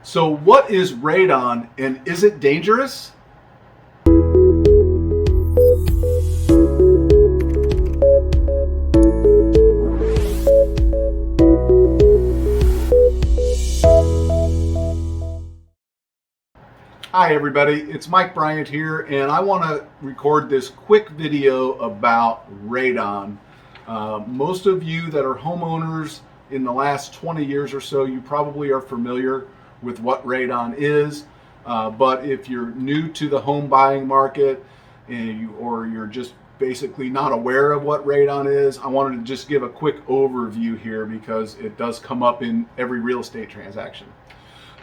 So what is radon and is it dangerous? Hi everybody, it's Mike Bryant here, and I want to record this quick video about radon. Most of you that are homeowners in the last 20 years or so, you probably are familiar with what radon is, but if you're new to the home buying market or you're just basically not aware of what radon is, I wanted to just give a quick overview here because it does come up in every real estate transaction.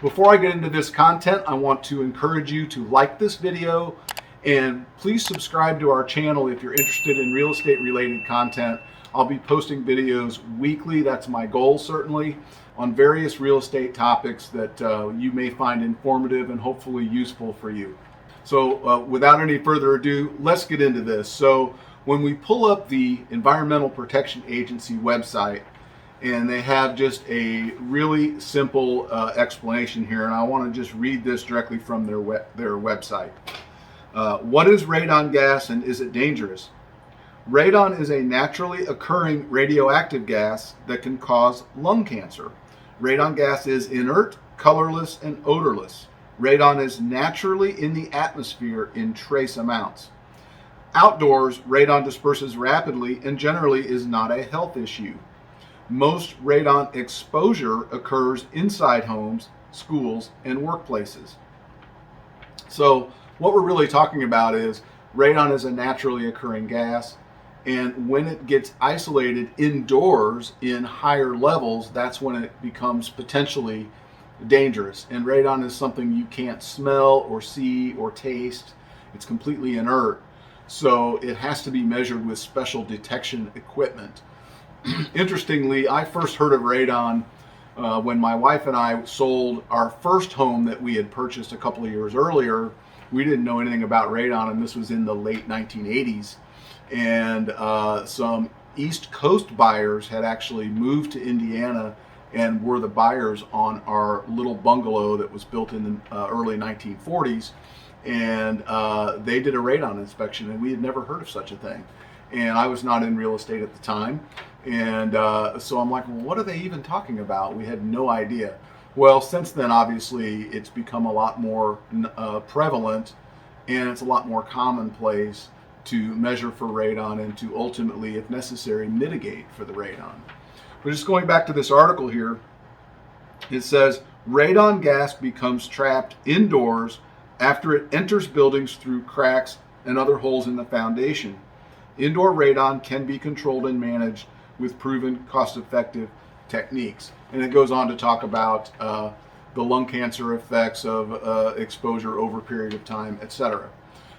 Before I get into this content, I want to encourage you to like this video and please subscribe to our channel if you're interested in real estate related content. I'll be posting videos weekly, that's my goal certainly, on various real estate topics that you may find informative and hopefully useful for you. So without any further ado, let's get into this. So when we pull up the Environmental Protection Agency website, and they have just a really simple explanation here, and I want to just read this directly from their website. What is radon gas and is it dangerous? Radon is a naturally occurring radioactive gas that can cause lung cancer. Radon gas is inert, colorless, and odorless. Radon is naturally in the atmosphere in trace amounts. Outdoors, radon disperses rapidly and generally is not a health issue. Most radon exposure occurs inside homes, schools, and workplaces. So what we're really talking about is radon is a naturally occurring gas, and when it gets isolated indoors in higher levels, that's when it becomes potentially dangerous. And radon is something you can't smell or see or taste. It's completely inert. So it has to be measured with special detection equipment. Interestingly, I first heard of radon when my wife and I sold our first home that we had purchased a couple of years earlier. We didn't know anything about radon, and this was in the late 1980s. And some East Coast buyers had actually moved to Indiana and were the buyers on our little bungalow that was built in the early 1940s. And they did a radon inspection, and we had never heard of such a thing. And I was not in real estate at the time. And so I'm like, well, what are they even talking about? We had no idea. Well, since then, obviously, it's become a lot more prevalent, and it's a lot more commonplace to measure for radon and to ultimately, if necessary, mitigate for the radon. But just going back to this article here, it says, radon gas becomes trapped indoors after it enters buildings through cracks and other holes in the foundation. Indoor radon can be controlled and managed with proven cost-effective techniques. And it goes on to talk about the lung cancer effects of exposure over a period of time, etc.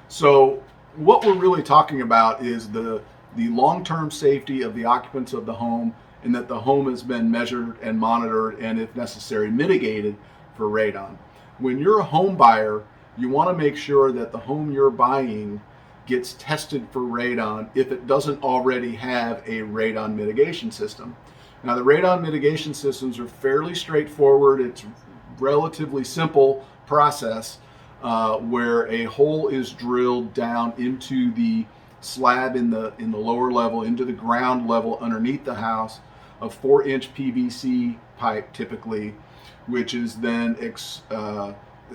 So what we're really talking about is the long-term safety of the occupants of the home, and that the home has been measured and monitored and, if necessary, mitigated for radon. When you're a home buyer, you want to make sure that the home you're buying gets tested for radon if it doesn't already have a radon mitigation system. Now, the radon mitigation systems are fairly straightforward. It's relatively simple process where a hole is drilled down into the slab in the lower level, into the ground level underneath the house, a 4-inch PVC pipe typically, which is then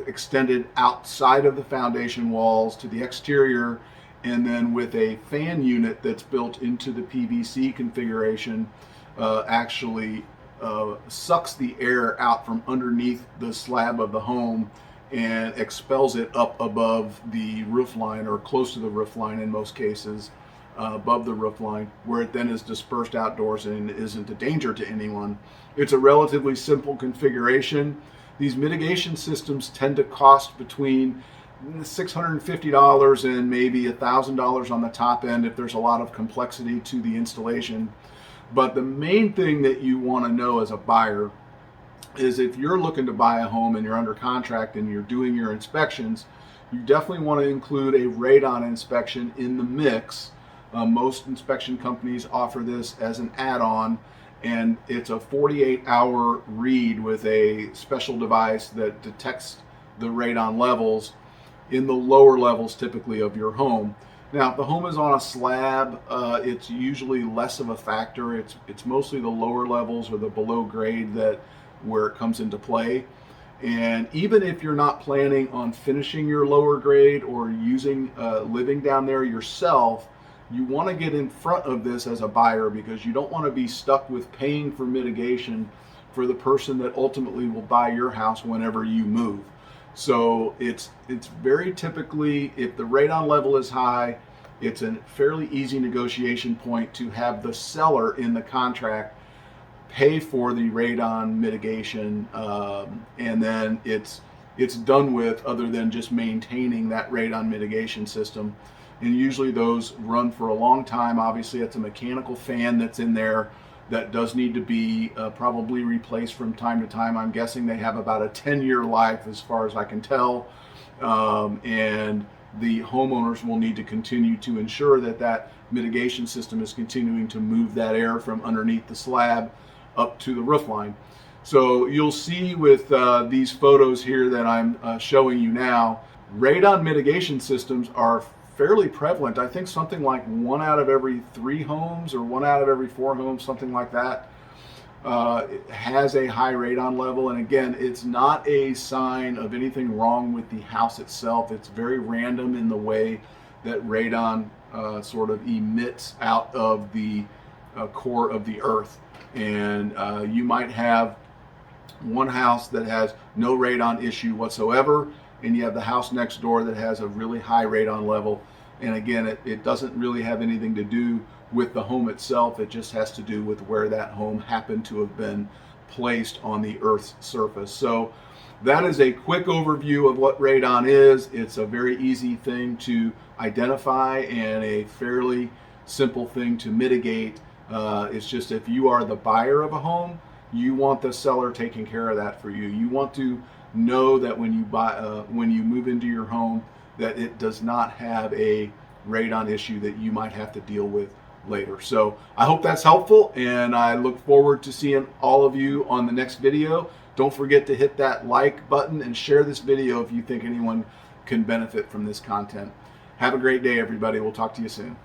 extended outside of the foundation walls to the exterior, and then with a fan unit that's built into the PVC configuration, actually sucks the air out from underneath the slab of the home and expels it up above the roof line, or close to the roof line in most cases, above the roof line, where it then is dispersed outdoors and isn't a danger to anyone. It's a relatively simple configuration. These mitigation systems tend to cost between $650 and maybe $1,000 on the top end if there's a lot of complexity to the installation. But the main thing that you want to know as a buyer is, if you're looking to buy a home and you're under contract and you're doing your inspections, you definitely want to include a radon inspection in the mix. Most inspection companies offer this as an add-on, and it's a 48-hour read with a special device that detects the radon levels in the lower levels typically of your home. Now, if the home is on a slab, it's usually less of a factor. It's mostly the lower levels or the below grade where it comes into play. And even if you're not planning on finishing your lower grade or living down there yourself, you want to get in front of this as a buyer, because you don't want to be stuck with paying for mitigation for the person that ultimately will buy your house whenever you move. So it's very typically, if the radon level is high, it's a fairly easy negotiation point to have the seller in the contract pay for the radon mitigation, and then it's done with, other than just maintaining that radon mitigation system. And usually those run for a long time. Obviously, it's a mechanical fan that's in there that does need to be probably replaced from time to time. I'm guessing they have about a 10-year life as far as I can tell. And the homeowners will need to continue to ensure that that mitigation system is continuing to move that air from underneath the slab up to the roof line. So you'll see with these photos here that I'm showing you now, radon mitigation systems are fairly prevalent. I think something like 1 out of every 3 homes or 1 out of every 4 homes, something like that, has a high radon level. And again, it's not a sign of anything wrong with the house itself. It's very random in the way that radon sort of emits out of the core of the earth. And you might have one house that has no radon issue whatsoever, and you have the house next door that has a really high radon level. And again, it doesn't really have anything to do with the home itself. It just has to do with where that home happened to have been placed on the Earth's surface. So that is a quick overview of what radon is. It's a very easy thing to identify and a fairly simple thing to mitigate. It's just, if you are the buyer of a home, you want the seller taking care of that for you. You want to know that when you move into your home, that it does not have a radon issue that you might have to deal with later. So I hope that's helpful, and I look forward to seeing all of you on the next video. Don't forget to hit that like button and share this video if you think anyone can benefit from this content. Have a great day, everybody. We'll talk to you soon.